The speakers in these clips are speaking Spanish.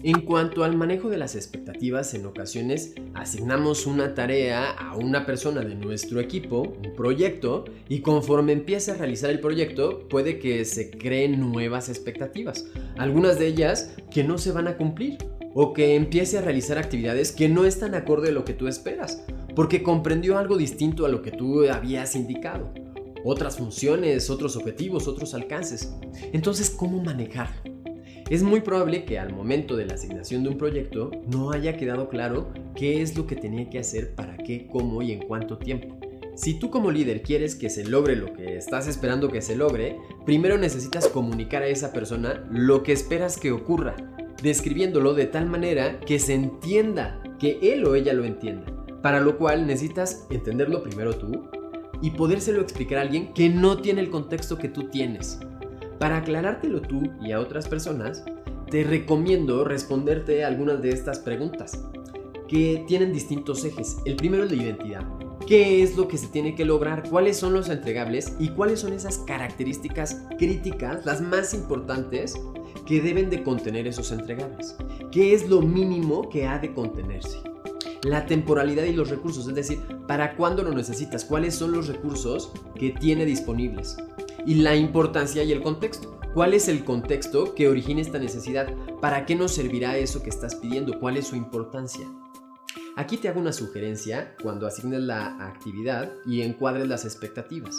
En cuanto al manejo de las expectativas, en ocasiones asignamos una tarea a una persona de nuestro equipo, un proyecto, y conforme empiece a realizar el proyecto, puede que se creen nuevas expectativas, algunas de ellas que no se van a cumplir, o que empiece a realizar actividades que no están acorde a lo que tú esperas, porque comprendió algo distinto a lo que tú habías indicado. Otras funciones, otros objetivos, otros alcances. Entonces, ¿cómo manejarlo? Es muy probable que al momento de la asignación de un proyecto no haya quedado claro qué es lo que tenía que hacer, para qué, cómo y en cuánto tiempo. Si tú como líder quieres que se logre lo que estás esperando que se logre, primero necesitas comunicar a esa persona lo que esperas que ocurra, describiéndolo de tal manera que se entienda, que él o ella lo entienda, para lo cual necesitas entenderlo primero tú y podérselo explicar a alguien que no tiene el contexto que tú tienes. Para aclarártelo tú y a otras personas, te recomiendo responderte algunas de estas preguntas que tienen distintos ejes. El primero es la identidad. ¿Qué es lo que se tiene que lograr? ¿Cuáles son los entregables? ¿Y cuáles son esas características críticas, las más importantes, que deben de contener esos entregables? ¿Qué es lo mínimo que ha de contenerse? La temporalidad y los recursos, es decir, ¿para cuándo lo necesitas? ¿Cuáles son los recursos que tiene disponibles? Y la importancia y el contexto. ¿Cuál es el contexto que origina esta necesidad? ¿Para qué nos servirá eso que estás pidiendo? ¿Cuál es su importancia? Aquí te hago una sugerencia cuando asignes la actividad y encuadres las expectativas.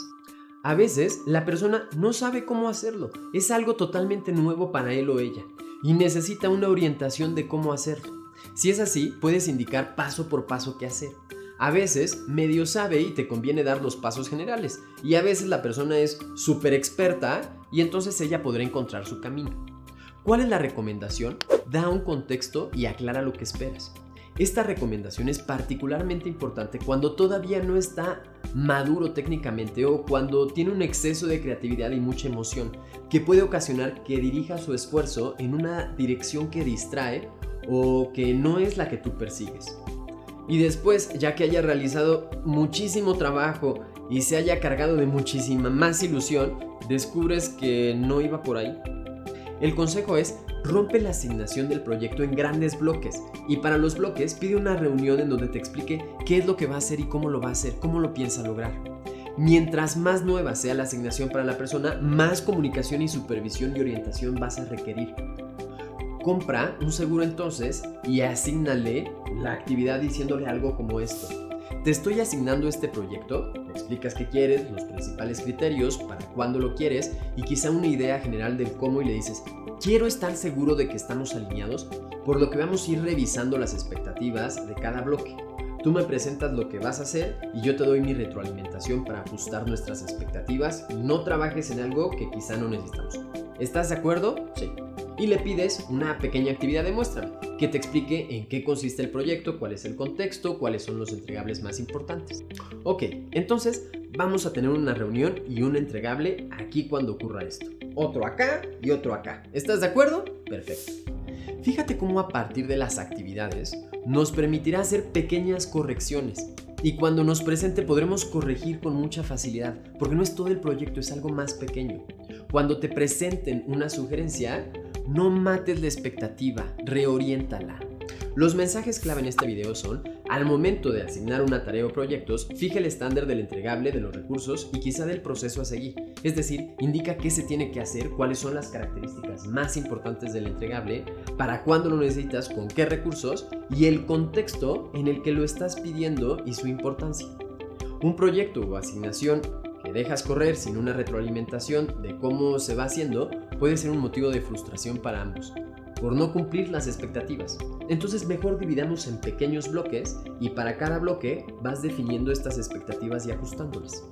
A veces la persona no sabe cómo hacerlo, es algo totalmente nuevo para él o ella y necesita una orientación de cómo hacerlo. Si es así, puedes indicar paso por paso qué hacer. A veces medio sabe y te conviene dar los pasos generales, y a veces la persona es súper experta y entonces ella podrá encontrar su camino. ¿Cuál es la recomendación? Da un contexto y aclara lo que esperas. Esta recomendación es particularmente importante cuando todavía no está maduro técnicamente o cuando tiene un exceso de creatividad y mucha emoción, que puede ocasionar que dirija su esfuerzo en una dirección que distrae o que no es la que tú persigues. Y después, ya que haya realizado muchísimo trabajo y se haya cargado de muchísima más ilusión, descubres que no iba por ahí. El consejo es: rompe la asignación del proyecto en grandes bloques, y para los bloques pide una reunión en donde te explique qué es lo que va a hacer y cómo lo va a hacer, cómo lo piensa lograr. Mientras más nueva sea la asignación para la persona, más comunicación y supervisión y orientación vas a requerir. Compra un seguro entonces y asígnale la actividad diciéndole algo como esto: te estoy asignando este proyecto, me explicas qué quieres, los principales criterios, para cuándo lo quieres y quizá una idea general del cómo, y le dices: quiero estar seguro de que estamos alineados, por lo que vamos a ir revisando las expectativas de cada bloque. Tú me presentas lo que vas a hacer y yo te doy mi retroalimentación para ajustar nuestras expectativas. No trabajes en algo que quizá no necesitamos. ¿Estás de acuerdo? Sí. Y le pides una pequeña actividad de muéstrame, que te explique en qué consiste el proyecto, cuál es el contexto, cuáles son los entregables más importantes. Ok, entonces vamos a tener una reunión y un entregable aquí cuando ocurra esto. Otro acá y otro acá. ¿Estás de acuerdo? Perfecto. Fíjate cómo a partir de las actividades nos permitirá hacer pequeñas correcciones. Y cuando nos presente podremos corregir con mucha facilidad, porque no es todo el proyecto, es algo más pequeño. Cuando te presenten una sugerencia, no mates la expectativa, reoriéntala. Los mensajes clave en este video son: al momento de asignar una tarea o proyectos, fija el estándar del entregable, de los recursos y quizá del proceso a seguir. Es decir, indica qué se tiene que hacer, cuáles son las características más importantes del entregable, para cuándo lo necesitas, con qué recursos y el contexto en el que lo estás pidiendo y su importancia. Un proyecto o asignación que dejas correr sin una retroalimentación de cómo se va haciendo puede ser un motivo de frustración para ambos, por no cumplir las expectativas. Entonces mejor dividamos en pequeños bloques y para cada bloque vas definiendo estas expectativas y ajustándolas.